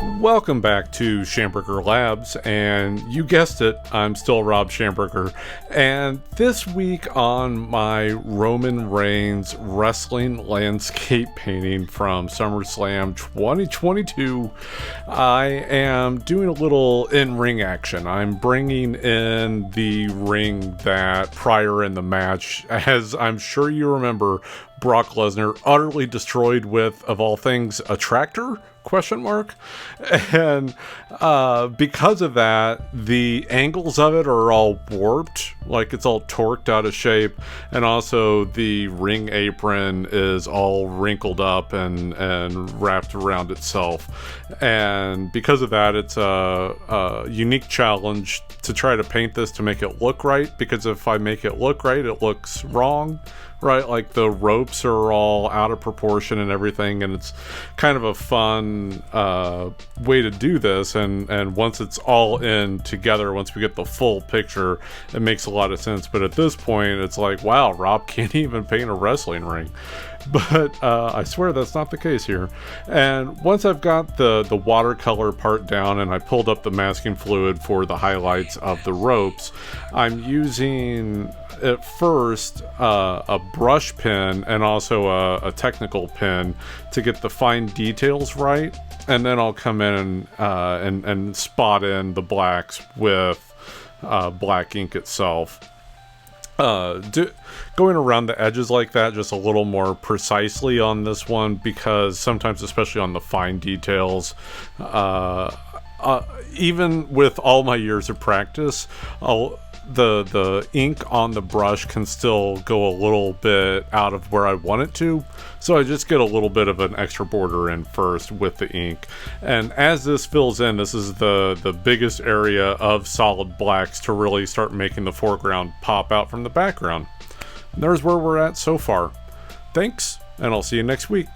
Welcome back to Schamberger Labs, and you guessed it, I'm still Rob Schamberger, and this week on my Roman Reigns wrestling landscape painting from SummerSlam 2022, I am doing a little in-ring action. I'm bringing in the ring that prior in the match, as I'm sure you remember, Brock Lesnar utterly destroyed with, of all things, a tractor? And because of that, the angles of it are all warped, like it's all torqued out of shape, and also the ring apron is all wrinkled up and wrapped around itself. And because of that, it's a unique challenge to try to paint this to make it look right, because if I make it look right, it looks wrong. Right, like the ropes are all out of proportion and everything, and it's kind of a fun way to do this, and once it's all in together, once we get the full picture, it makes a lot of sense. But at this point, it's like, wow, Rob can't even paint a wrestling ring. But I swear that's not the case here. And once I've got the watercolor part down and I pulled up the masking fluid for the highlights of the ropes, I'm using at first a brush pen and also a technical pen to get the fine details right, and then I'll come in and spot in the blacks with black ink itself. Going around the edges like that just a little more precisely on this one, because sometimes, especially on the fine details, even with all my years of practice, the ink on the brush can still go a little bit out of where I want it to, so I just get a little bit of an extra border in first with the ink. And as this fills in, this is the biggest area of solid blacks to really start making the foreground pop out from the background. And there's where we're at so far. Thanks, and I'll see you next week.